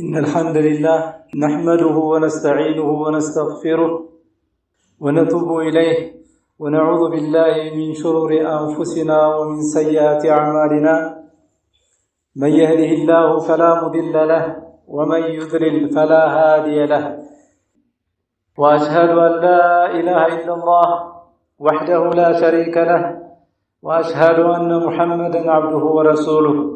إن الحمد لله نحمده ونستعينه ونستغفره ونتوب إليه ونعوذ بالله من شرور أنفسنا ومن سيئات أعمالنا من يهده الله فلا مضل له ومن يضلل فلا هادي له وأشهد أن لا إله إلا الله وحده لا شريك له وأشهد أن محمدا عبده ورسوله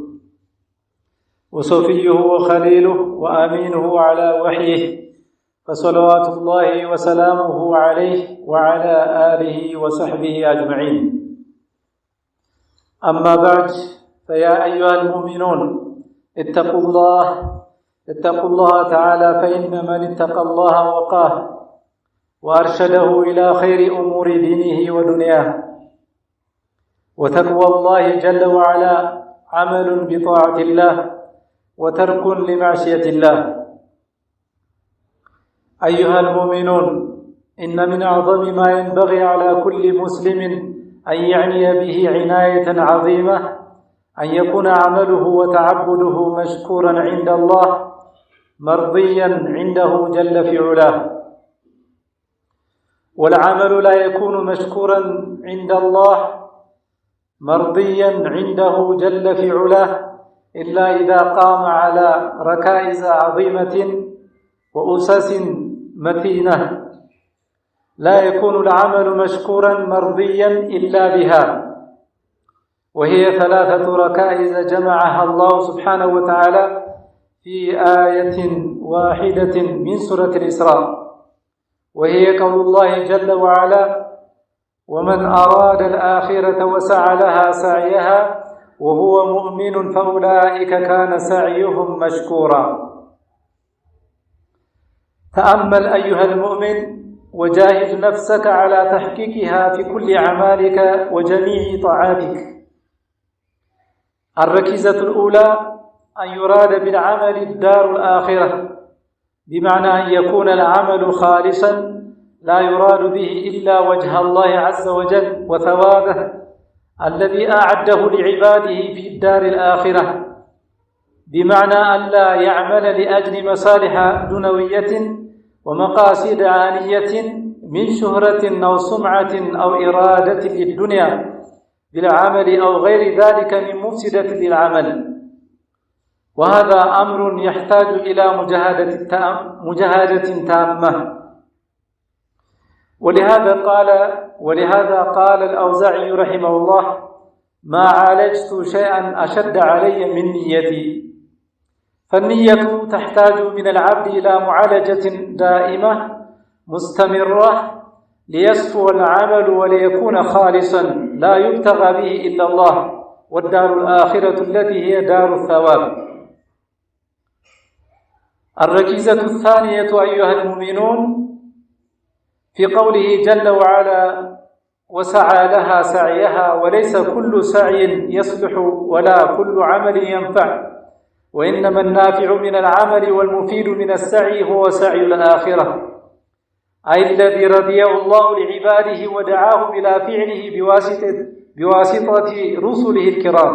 وصفيه وخليله وأمينه على وحيه فصلوات الله وسلامه عليه وعلى آله وصحبه أجمعين. أما بعد فيا أيها المؤمنون اتقوا الله تعالى فإن من اتقى الله وقاه وأرشده إلى خير أمور دينه ودنياه. وتقوى الله جل وعلا عمل بطاعة الله وترك لمعصية الله. أيها المؤمنون إن من أعظم ما ينبغي على كل مسلم أن يعني به عناية عظيمة أن يكون عمله وتعبده مشكورا عند الله مرضيا عنده جل في علاه. والعمل لا يكون مشكورا عند الله مرضيا عنده جل في علاه إلا إذا قام على ركائز عظيمة وأسس متينة. لا يكون العمل مشكورا مرضيا إلا بها، وهي 3 ركائز جمعها الله سبحانه وتعالى في آية واحدة من سورة الإسراء، وهي قول الله جل وعلا: ومن أراد الآخرة وسعى لها سعيها وهو مؤمن فأولئك كان سعيهم مشكورا. تأمل أيها المؤمن وجاهد نفسك على تحقيقها في كل أعمالك وجميع طاعاتك. الركيزة الأولى أن يراد بالعمل الدار الآخرة، بمعنى أن يكون العمل خالصا لا يراد به إلا وجه الله عز وجل وثوابه الذي أعده لعباده في الدار الآخرة، بمعنى أن لا يعمل لأجل مصالح دنوية ومقاصد عانية من شهرة أو سمعة أو إرادة للدنيا بالعمل أو غير ذلك من مفسدة للعمل. وهذا أمر يحتاج إلى مجاهدة تامة. ولهذا قال الأوزاعي رحمه الله: ما عالجت شيئا أشد علي من نيتي. فالنية تحتاج من العبد إلى معالجة دائمة مستمرة ليصفو العمل وليكون خالصا لا يبتغى به إلا الله والدار الآخرة التي هي دار الثواب. الركيزة الثانية أيها المؤمنون في قوله جل وعلا: وسعى لها سعيها، وليس كل سعي يصلح ولا كل عمل ينفع، وإنما النافع من العمل والمفيد من السعي هو سعي الآخرة، أي الذي رضيه الله لعباده ودعاهم إلى فعله بواسطة رسله الكرام.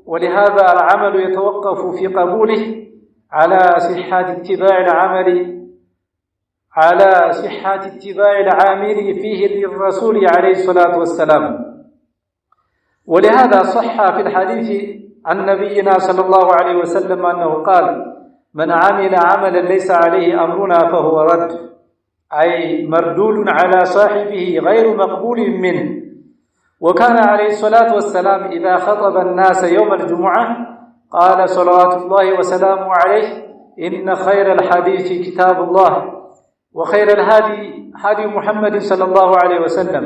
ولهذا العمل يتوقف في قبوله على صحة اتباع العامل فيه للرسول عليه الصلاة والسلام. ولهذا صح في الحديث عن نبينا صلى الله عليه وسلم أنه قال: من عمل عملا ليس عليه أمرنا فهو رد، أي مردود على صاحبه غير مقبول منه. وكان عليه الصلاة والسلام إذا خطب الناس يوم الجمعة قال صلوات الله وسلامه عليه: إن خير الحديث كتاب الله، وخير الهادي هدي محمد صلى الله عليه وسلم،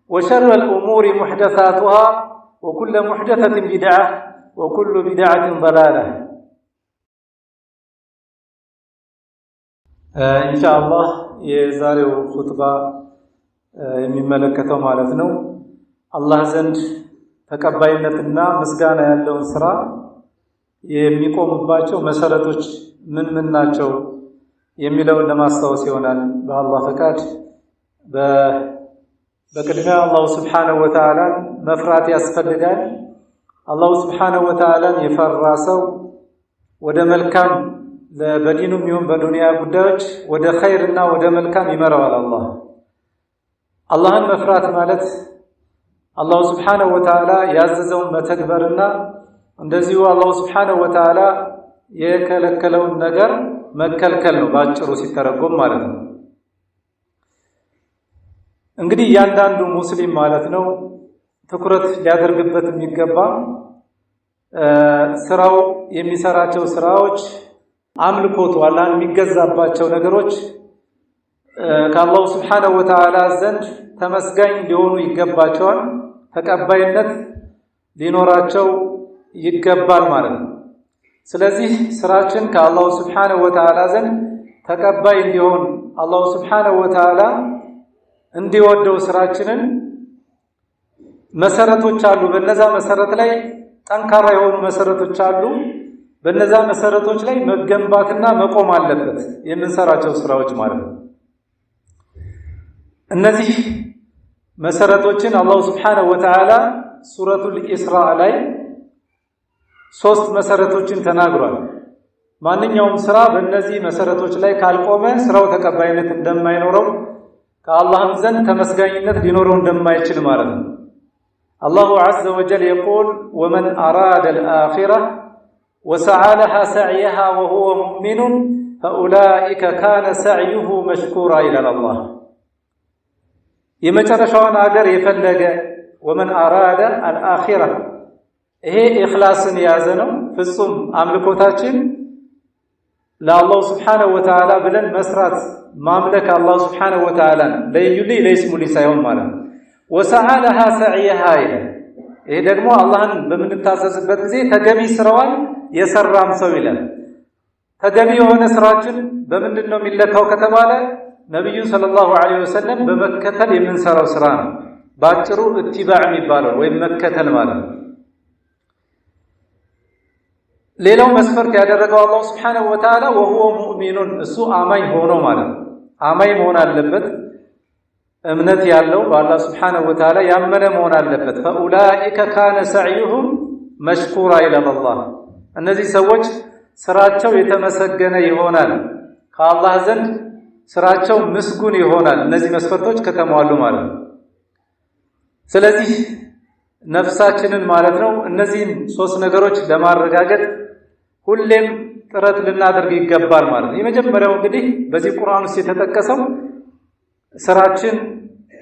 وشر الأمور محدثاتها، وكل محدثة بدعة، وكل بدعة ضلالة. إن شاء الله የዛሬው ኹጥባ የሚመለከተው ማለት ነው አላህ ዘንድ ተቀባይነትና ምስጋና ያለውን ስራ የሚቆምባቸው መሰረቶች ምን ናቸው የሚለውን ለማስታወስ ይሆናል። በአላህ ፈቃድ በቅድሚያ አላህ Subhanahu Wa Ta'ala መፍራት ያስፈልጋል። አላሁ ስብሓነሁ ወተዓላን የፈራ ሰው ወደ መልካም በዲኑም ይሁን በዱንያ ጉዳዮች ወደ ኸይርና ወደ መልካም ይመራዋል። አላህን መፍራት ማለት አላሁ ስብሓነሁ ወተዓላ ያዘዘውን መተግበርና እንደዚሁ አላሁ ስብሓነሁ ወተዓላ የከለከለውን ነገር መከልከል ነው ባጭሩ ሲተረጎም ማለት ነው። እንግዲህ እያንዳንዱ ሙስሊም ማለት ነው ትኩረት ሊያደርግበት የሚገባ ስራው የሚሰራቸው ስራዎች አምልኮቱ አላህን የሚገዛባቸው ነገሮች ከአላሁ ስብሓነሁ ወተዓላ ዘንድ ተመስጋኝ ሊሆኑ ይገባቸዋል፣ ተቀባይነት ሊኖራቸው ይገባል ማለት ነው። ስለዚህ ስራችን ከአላሁ ስብሓነሁ ወተዓላ ዘንድ ተቀባይ እንዲሆን አላሁ ስብሓነሁ ወተዓላ እንዲወደው ስራችንን መሰረቶች አሉ። በነዛ መሰረት ላይ ጠንካራ የሆኑ መሰረቶች አሉ። በነዛ መሰረቶች ላይ መገንባትና መቆም አለበት የምንሰራቸው ስራዎች ማለት ነው። እነዚህ መሰረቶችን አላሁ ስብሓነሁ ወተዓላ ሱረቱል ኢስራእ ላይ 3 መሰረቶችን ተናግሯል። ማንኛውም ስራ በእነዚህ መሰረቶች ላይ ካልቆመ ስራው ተቀባይነት እንደማይኖረው ከአላህም ዘንድ ተመስጋኝነት ሊኖረው እንደማይችል ማለት ነው። አላሁ ዐዘ ወጀል የቁል ወመን አራደ አልአኺረህ ወሰዓ ለሃ ሰዕየሃ ወሁወ ሙእሚኑን ፈኡላኢከ ካነ ሰዕዩሁ መሽኩራ ይላል አላህ። የመጨረሻውን አገር የፈለገ ወመን አራደ አልአኺረህ ይሄ ኢኽላስን የያዘ ነው። ፍጹም አምልኮታችን ለአላሁ ስብሓነሁ ወተዓላ ብለን መስራት ማምለክ አላሁ ስብሓነሁ ወተዓላን ለዩልይ ለይስሙሊ ሳይሆን ማለት ነው። ወሰዓ ለሃ ሰዕየሃ ይላል። ይሄ ደግሞ አላህን በምንታዘዝበት ጊዜ ተገቢ ስራዋን የሰራም ሰው ይላል። ተገቢ የሆነ ስራችን በምንድን ነው የሚለካው ከተባለ ነብዩ ሰለላሁ ዐለይሂ ወሰለም በመከተል የምንሰራው ስራ ነው። ባጭሩ ኢትባዕ የሚባለው ወይም መከተል ማለት ነው። ሌላው መስፈርት ያደረገው አላሁ ስብሓነሁ ወተዓላ ወሁወ ሙእሚኑን እሱ አማኝ ሆኖ ማለት ነው። አማኝ መሆን አለበት። እምነት ያለው በአላህ ስብሓነሁ ወተዓላ ያመነ መሆን አለበት። ፈኡላኢከ ካነ ሰዕዩሁም መሽኩራ ይላል አላህ። እነዚህ ሰዎች ስራቸው የተመሰገነ ይሆናል፣ ከአላህ ዘንድ ስራቸው ምስጉን ይሆናል። እነዚህ መስፈርቶች ከተሟሉ ማለት ነው። ስለዚህ ነፍሳችንን ማለት ነው እነዚህን 3 ነገሮች ለማረጋገጥ ሁሌም ጥረት ልናደርግ ይገባል ማለት ነው። የመጀመሪያው እንግዲህ በዚህ ቁርአን ውስጥ የተጠቀሰው ስራችን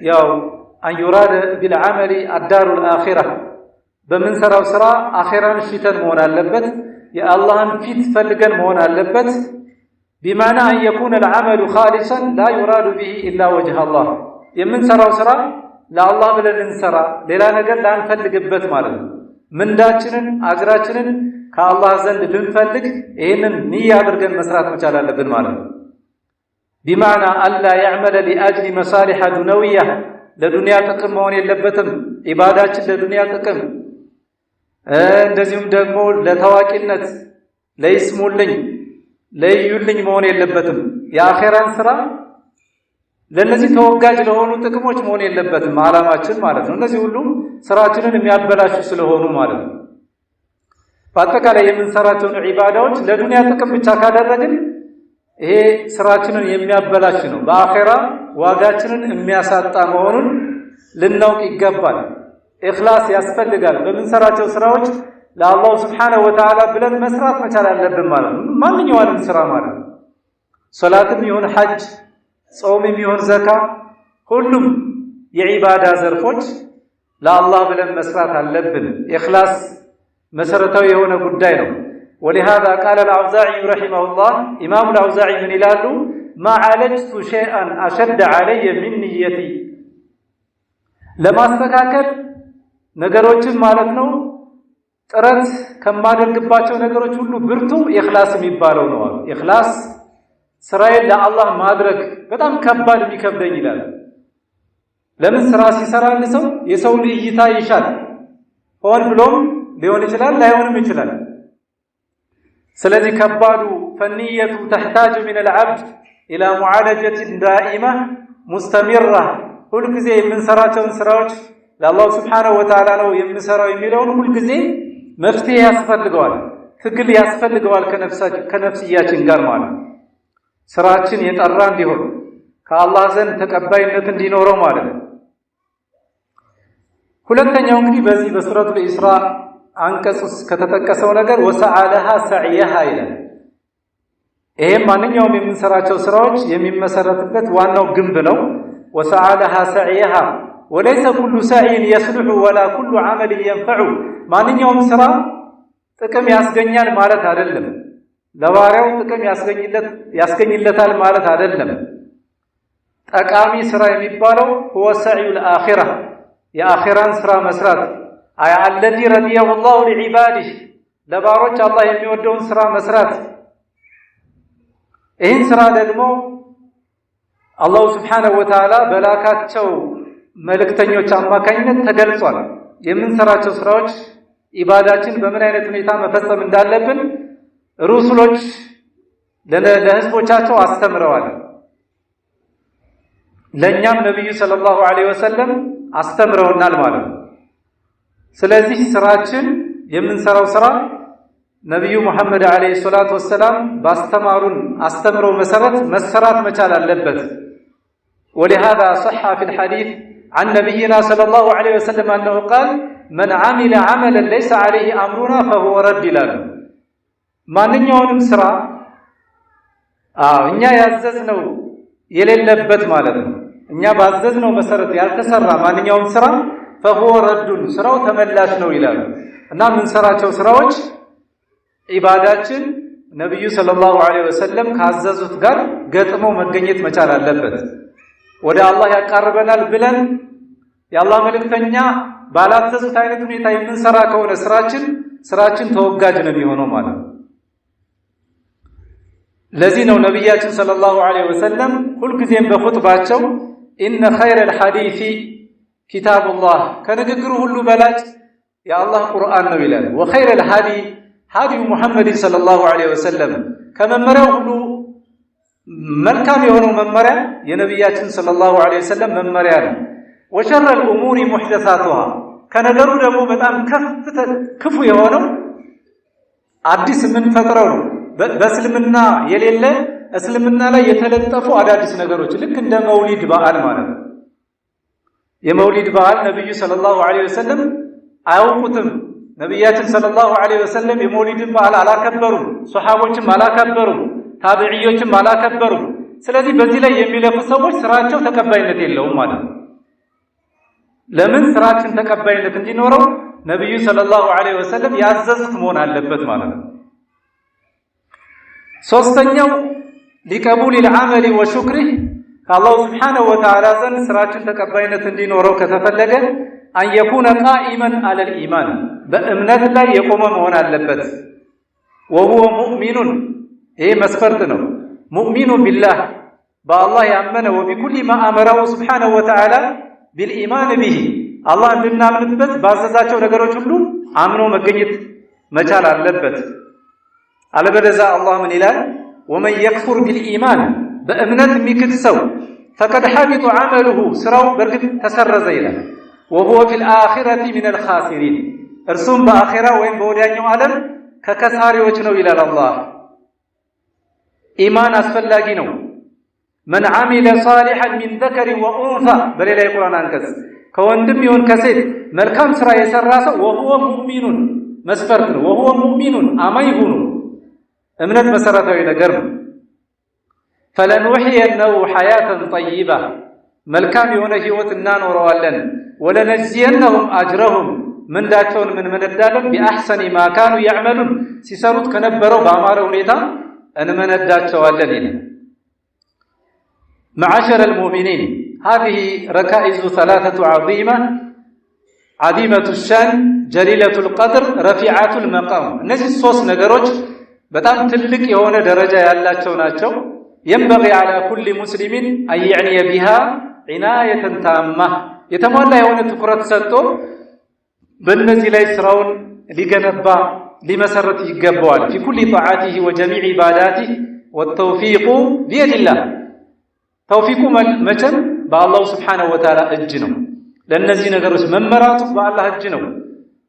ያው አንዩራደ ቢልዓመሊ አዳሩል አኺራ በምንሰራው ስራ አኺራን ሽተን መሆን አለበት። የአላህን ፊት ፈልገን መሆን አለበት። ቢማዕና አን የኩነ አልዓመሉ ኻሊሰን ላ ዩራዱ ቢሂ ኢላ ወጅህ አላህ የምንሰራው ስራ ለአላህ ብለን እንሰራ ሌላ ነገር ላንፈልግበት ማለት ነው። ምንዳችንን አጅራችንን ከአላህ ዘንድ ልንፈልግ ይህንን ንያ አድርገን መስራት መቻል አለብን ማለት ነው። ቢማዕና አላ ያዕመለ ሊአጅሊ መሳሊሐ ዱነውያ ለዱንያ ጥቅም መሆን የለበትም። ዒባዳችን ለዱንያ ጥቅም እንደዚሁም ደግሞ ለታዋቂነት ለይስሙልኝ ለዩልኝ መሆን የለበትም። የአኼራን ስራ ለነዚህ ተወጋጅ ለሆኑ ጥቅሞች መሆን የለበትም ዓላማችን ማለት ነው። እነዚህ ሁሉ ስራችንን የሚያበላሹ ስለሆኑ ማለት ነው። በአጠቃላይ የምንሰራቸውን ዒባዳዎች ለዱንያ ጥቅም ብቻ ካደረግን ይሄ ስራችንን የሚያበላሽ ነው። በአኼራ ዋጋችንን የሚያሳጣ መሆኑን ልናውቅ ይገባል። ኢኽላስ ያስፈልጋል። በምንሰራቸው ስራዎች ለአላሁ ስብሓነሁ ወተዓላ ብለን መስራት መቻል አለብን ማለት ነው። ማንኛውንም ስራ ማለት ነው። ሶላትም ይሁን ሐጅ፣ ጾምም ይሁን ዘካ፣ ሁሉም የዒባዳ ዘርፎች ለአላህ ብለን መስራት አለብን። ኢኽላስ መሰረታዊ የሆነ ጉዳይ ነው። ወሊሃዛ ቃለ አልአውዛዒ ረሒመሁላህ ኢማሙ አልአውዛዒ ምን ይላሉ? ማ ዓለጅቱ ሸይአን አሸደ ዓለየ ሚን ንየቲ ለማስተካከል ነገሮችን ማለት ነው ጥረት ከማደርግባቸው ነገሮች ሁሉ ብርቱ ኢኽላስ የሚባለው ነው። ኢኽላስ ስራዬን ለአላህ ማድረግ በጣም ከባድ የሚከብደኝ ይላል። ለምን ስራ ሲሰራ አንድ ሰው የሰው እይታ ይሻል። ሆን ብሎም ሊሆን ይችላል፣ ላይሆንም ይችላል። ስለዚህ ከባዱ ፈንየቱ ተሕታጁ ሚነል ዐብድ ኢላ ሙዓለጀትን ዳኢማ ሙስተሚራ ሁልጊዜ የምንሰራቸውን ስራዎች ለአላሁ ስብሓነሁ ወተዓላ ነው የምንሰራው የሚለውን ሁልጊዜ መፍትሄ ያስፈልገዋል ትግል ያስፈልገዋል ከነፍስያችን ጋር ማለት ስራችን የጠራ እንዲሆን ከአላህ ዘንድ ተቀባይነት እንዲኖረው ማለት ነው ሁለተኛው እንግዲህ በዚህ በሱረቱል ኢስራ አንቀጽ ውስጥ ከተጠቀሰው ነገር ወሰዓለሃ ሰዕየሃ ይላል ይሄም ማንኛውም የምንሰራቸው ስራዎች የሚመሰረትበት ዋናው ግንብ ነው ወሰዓለሃ ሰዕየሃ وليس كل سعي يصلح ولا كل عمل ينفع ማንኛውም ስራ ጥቅም ያስገኛል ማለት አይደለም ለባሪያው ጥቅም ያስገኝለታል ማለት አይደለም ጠቃሚ ስራ የሚባለው هو سعي الاخره የአኺራን ስራ መስራት አይ الذي رضيه الله لعباده ለባሮች አላህ የሚወደውን ስራ መስራት ይህን ስራ ደግሞ አላህ Subhanahu Wa Ta'ala በላካቸው መልእክተኞች አማካኝነት ተገልጿል የምንሰራቸው ስራዎች ኢባዳችን በምን አይነት ሁኔታ መፈጸም እንዳለብን ሩሱሎች ለህዝቦቻቸው አስተምረዋል ለኛም ነብዩ ሰለላሁ ዐለይሂ ወሰለም አስተምረውናል ማለት ነው ስለዚህ ስራችን የምንሰራው ስራ ነብዩ መሐመድ ዐለይሂ ሰላቱ ወሰለም ባስተማሩን አስተምረው መሰረት መሰራት መቻል አለበት ولهذا صح في الحديث عن نبينا صلى الله عليه وسلم أنه قال من عمل عملا ليس عليه أمرنا فهو رد لنا ማንኛውንም ስራ እኛ ያዘዝነው የሌለበት ማለት ነው እኛ ባዘዝነው መሰረት ያልተሰራ ማንኛውም ስራ فهو رد ስራው ተመላሽ ነው ይላል እና ምንሰራቸው ስራዎች ኢባዳችን ነብዩ ሰለላሁ ዐለይሂ ወሰለም ካዘዙት ጋር ገጥሞ መገኘት መቻል አለበት ወደ አላህ ያቃርበናል ብለን የአላህ መልእክተኛ ባላዘዙት አይነት ሁኔታ የምንሰራ ከሆነ ስራችን ተወጋጅ ነው የሚሆነው ማለት ነው ለዚህ ነው ነብያችን ሰለላሁ ዐለይሂ ወሰለም ሁልጊዜም በኹጥባቸው ኢነ ኸይረል ሐዲሲ ኪታቡላህ ከንግግሩ ሁሉ በላጭ የአላህ ቁርአን ነው ይላል ወኸይረል ሀዲ ሙሐመድ ሰለላሁ ዐለይሂ ወሰለም ከመመሪያው ሁሉ መልካም የሆነው መመሪያ የነብያችን ሰለላሁ ዐለይሂ ወሰለም መመሪያ ነው ወሸረል ኡሙሪ ሙህደሳቱሃ ከነገሩ ደግሞ በጣም ክፉ የሆነው አዲስ ምን ፈጥረው ነው በእስልምና የሌለ እስልምና ላይ የተለጠፉ አዳዲስ ነገሮች ልክ እንደ መውሊድ በዓል ማለት ነው የመውሊድ በዓል ነብዩ ሰለላሁ ዐለይሂ ወሰለም አያውቁትም ነብያችን ሰለላሁ ዐለይሂ ወሰለም የመውሊድን በዓል አላከበሩም ሱሐቦችም አላከበሩም ታቢዒዮችም አላከበሩም ስለዚህ በዚህ ላይ የሚለፉ ሰዎች ስራቸው ተቀባይነት የለውም ማለት ነው ለምን ስራችን ተቀባይነት እንዲኖረው ነብዩ ሰለላሁ ዐለይሂ ወሰለም ያዘዙት መሆን አለበት ማለት ነው ሶስተኛው لقبول العمل وشكره ከአላህ Subhanahu Wa Ta'ala ዘንድ ስራችን ተቀባይነት እንዲኖረው ከተፈለገ أن يكون قائما على الإيمان በእምነት ላይ የቆመ መሆን አለበት وهو مؤمن ይሄ መስፈርት ነው ሙእሚኑ ቢላህ በአላህ ያመነ وبكل ما أمره سبحانه وتعالى بالإيمان به አላህ እንድናምንበት ባዘዛቸው ነገሮች ሁሉ አምኖ መገኘት መቻል አለበት አለበለዚያ አላህ ምን ይላል ومن يكفر بالإيمان በእምነት የሚክድ ሰው فقد حبط عمله ስራው በርግጥ ተሰረዘ ይላል وهو في الآخرة من الخاسرين እርሱም በአኺራ ወይም በወዲያኛው ዓለም ከከሳሪዎች ነው ይላል አላህ ኢማን አስፈላጊ ነው من عمل صالحا من ذكر وأنثى በሌላ የቁርአን አንቀጽ ከወንድም ይሁን ከሴት መልካም ስራ የሰራ ሰው وهو مؤمن መስፈርት ነው وهو مؤمن አማኝ ሆኖ እምነት መሰረታዊ ነገር ነው فلنحيينه حياة طيبة መልካም የሆነ ህይወት እናኖረዋለን ولنجزينهم أجرهم ምንዳቸውን እንመነዳለን بأحسن ما كانوا يعملون ሲሰሩት ከነበረው በአማረ ሁኔታ እንመነዳቸዋለን ይላል معاشر المؤمنين هذه ركائز ثلاثة عظيمة الشان جليلة القدر رفيعة المقام እነዚህ ሶስት ነገሮች በጣም ትልቅ የሆነ ደረጃ ያላቸው ናቸው ينبغي على كل مسلم أن يعني بها عناية تامة የተሟላ የሆነ ትኩረት ሰጥቶ በእነዚህ ላይ ስራውን ሊገነባ ሊመሰረት ይገባዋል في كل طاعاته وجميع عباداته والتوفيق بيد الله توفيق መቼም በአላህ Subhanahu Wa Ta'ala እጅ ነው ለነዚህ ነገሮች መመራቱ በአላህ እጅ ነው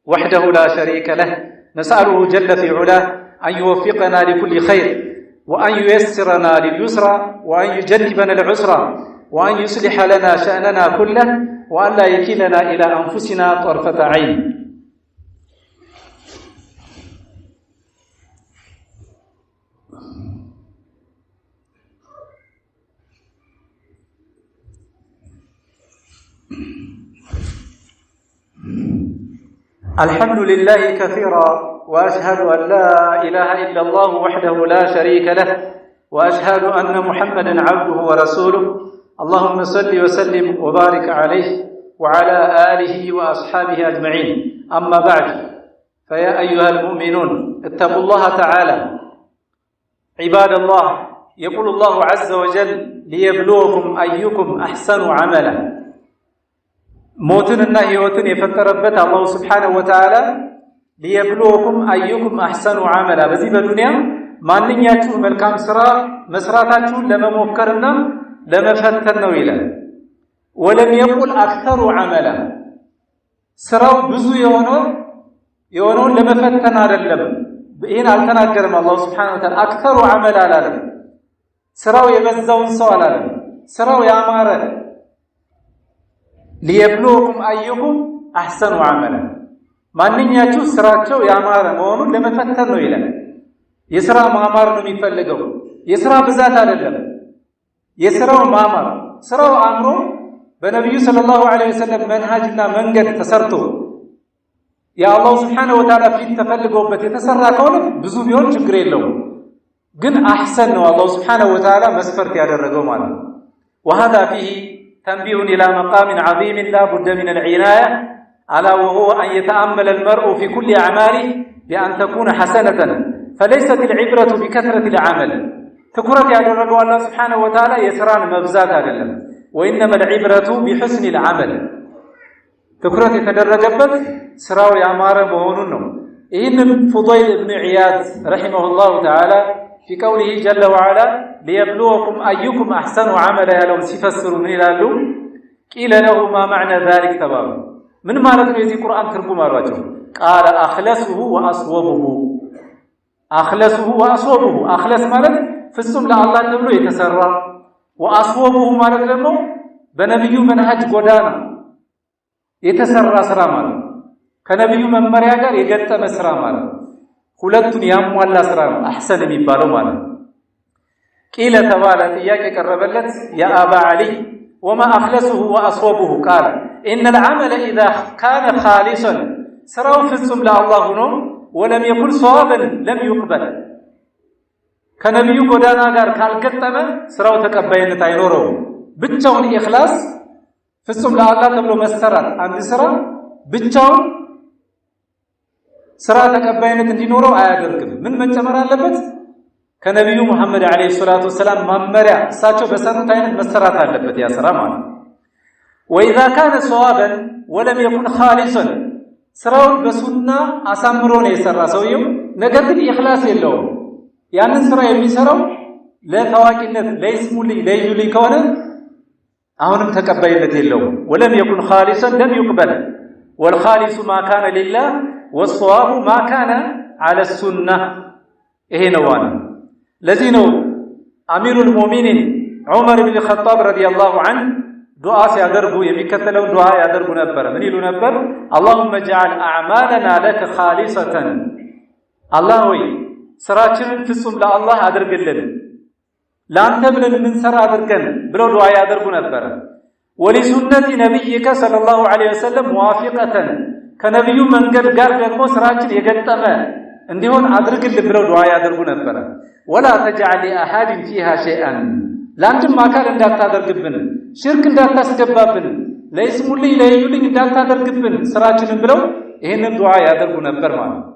وحده لا شريك له نسأله جل في علاه أن يوفقنا لكل خير وأن ييسرنا لليسرى وأن يجنبنا العسرى وأن يصلح لنا شأننا كله وأن لا يكلنا إلى أنفسنا طرفة عين. الحمد لله كثيرا وأشهد أن لا إله إلا الله وحده لا شريك له وأشهد أن محمدا عبده ورسوله اللهم صل وسلم وبارك عليه وعلى آله وأصحابه أجمعين. أما بعد فيا أيها المؤمنون اتقوا الله تعالى عباد الله. يقول الله عز وجل ليبلوكم أيكم أحسن عملا. موتنا هيوتن يفتربت الله سبحانه وتعالى ليبلوكم أيكم أحسن عملا. بزي بالدنيا ما نياتو ملكام سرا مسراتاتو لما موكرنا لما فتنوا إلى ولم يقل أكثر عملا. سراو بزو يونو لما فتنا للم بإن التناكرم الله سبحانه وتعالى أكثر عملا للم. سراو يبزون سوالا للم. سراو يامارا ليبلوكم أيكم أحسن عملا. ما نياتو سراتو يامارا مونو لما فتنوا إلى يسرا مامار نمي فلقو يسرا بزات للم يسرا مامار سراو أمرو بنبي صلى الله عليه وسلم منهجنا منجد تسرتو يا الله سبحانه وتعالى في تفلقوا بتتسرى كونه بزو بيون شكر له قن أحسن الله سبحانه وتعالى مسفرت على الرجوم. وهذا فيه تنبيه إلى مقام عظيم لا بد من العناية على وهو أن يتأمل المرء في كل أعماله بأن تكون حسنة فليست العبرة بكثرة العمل. تكرت على الرجوم الله سبحانه وتعالى يسران مبزات على الله وإنما العبرة بحسن العمل. تكرت يتدرجبت سراو يعمار بهوننو. إن فضيل بن عياض رحمه الله تعالى في قوله جل وعلا ليبلوكم أيكم أحسن عملا لهم سيفسرون إلى له قيل له ما معنى ذلك تبارك من معنى يزي قرآن تركم الرجل قال أخلصه وأصوبه. أخلصه وأصوبه. أخلص مالك فسم لله تبلو يتسرى وأصوبه مالك لمو بنبي منهج قدانا يتسرى سرى مالك كنبي من مرياجر يجتم سرى مالك ሁለቱን ያሟላ ስራ ነው አህሰን የሚባለው ማለት ነው። ቂለ ተባለ ጥያቄ ቀረበለት ያ አባ አሊ ወማ አخلصه واصوبه قال ان العمل اذا كان خالصا ስራው ፍጹም ለአላህ ነው ولم يكن صوابا لم يقبل ከነብዩ ጎዳና ጋር ካልገጠመ ስራው ተቀባይነት አይኖረውም። ብቻውን ኢኽላስ ፍጹም ለአላህ ተብሎ መሰራት አንድ ስራ ብቻውን ስራ ተቀባይነት እንዲኖረው አያደርግም። ምን መጨመር አለበት? ከነብዩ መሐመድ አለይሂ ሰላቱ ወሰለም መመሪያ እሳቸው በሰሩት አይነት መሰራት አለበት ያ ስራ ማለት ነው። وإذا كان صوابا ولم يكن خالصا ስራውን በሱና አሳምሮ ነው የሰራ ሰውየው ነገር ግን ኢኽላስ የለውም። ያንን ስራ የሚሰራው ለታዋቂነት ለይስሙልኝ ለይዩልኝ ከሆነ አሁንም ተቀባይነት የለውም። ولم يكن خالصا لم يقبل والخالص ما كان لله والصواب ما كان على السنة. ይሄ ነው ዋና ለዚህ ነው አሚሩል ሙእሚኒን ዑመር ኢብኑ ኸጣብ ረዲየላሁ ዐንሁ ዱዓ ሲያደርጉ የሚከተለውን ዱዓ ያደርጉ ነበር። ምን ይሉ ነበር? اللهم اجعل اعمالنا لك خالصة አላህ ሆይ ስራችንን ፍጹም ለአላህ አድርግልን ላንተ ብለን እንሰራ አድርገን ብለው ዱዓ ያደርጉ ነበር። ወሊሱነቲ ነብይከ ሰለላሁ ዐለይሂ ወሰለም ሙዋፊቀተን ከነብዩ መንገድ ጋር ደግሞ ስራችን የገጠመ እንዲሆን አድርግልን ብለው ዱዓ ያደርጉ ነበር። ወላ ተجعل لأحد فيها شيئا ላንተም አካል እንዳታደርግብን ሽርክ እንዳታስገባብን ለይስሙልኝ ለይዩልኝ እንዳታደርግብን ስራችንን ብለው ይሄንን ዱዓ ያደርጉ ነበር ማለት ነው።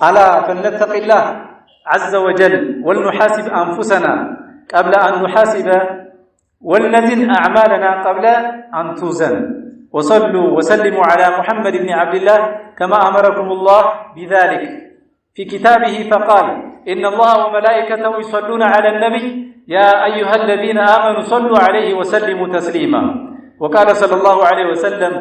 አላ ፈነተቂላህ عز وجل ولنحاسب أنفسنا قبل أن نحاسب ولنزن أعمالنا قبل أن توزن. وصلوا وسلموا على محمد بن عبد الله كما أمركم الله بذلك في كتابه فقال إن الله وملائكته يصلون على النبي يا أيها الذين آمنوا صلوا عليه وسلموا تسليما. وقال صلى الله عليه وسلم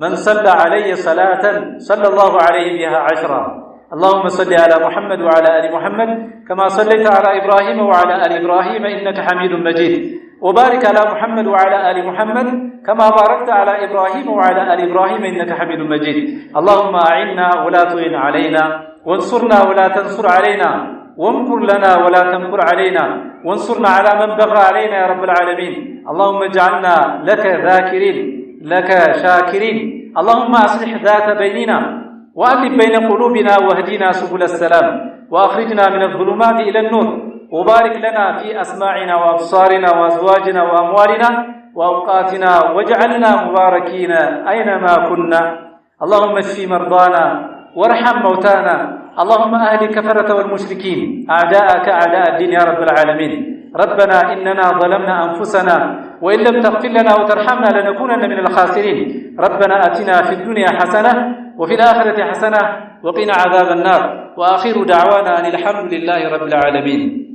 من صلى علي صلاة صلى الله عليه بها 10. اللهم صل على محمد وعلى آل محمد كما صليت على إبراهيم وعلى آل إبراهيم إنك حميد مجيد، وبارك على محمد وعلى آل محمد كما باركت على إبراهيم وعلى آل إبراهيم إنك حميد مجيد. اللهم أعنا ولا تعن علينا، وانصرنا ولا تنصر علينا، وامكر لنا ولا تمكر علينا، وانصرنا على من بغى علينا يا رب العالمين. اللهم اجعلنا لك ذاكرين لك شاكرين. اللهم أصلح ذات بيننا وألف بين قلوبنا واهدنا سبل السلام، وأخرجنا من الظلمات إلى النور، وبارك لنا في أسماعنا وأبصارنا وأزواجنا وأموالنا وأوقاتنا، واجعلنا مباركين أينما كنا. اللهم اشف مرضانا وارحم موتانا. اللهم أهل الكفرة والمشركين أعداءك أعداء الدين يا رب العالمين. ربنا إننا ظلمنا أنفسنا وإن لم تغفر لنا وترحمنا لنكونن من الخاسرين. ربنا آتنا في الدنيا حسنة وفي الآخرة حسنة وقنا عذاب النار. وآخر دعوانا أن الحمد لله رب العالمين.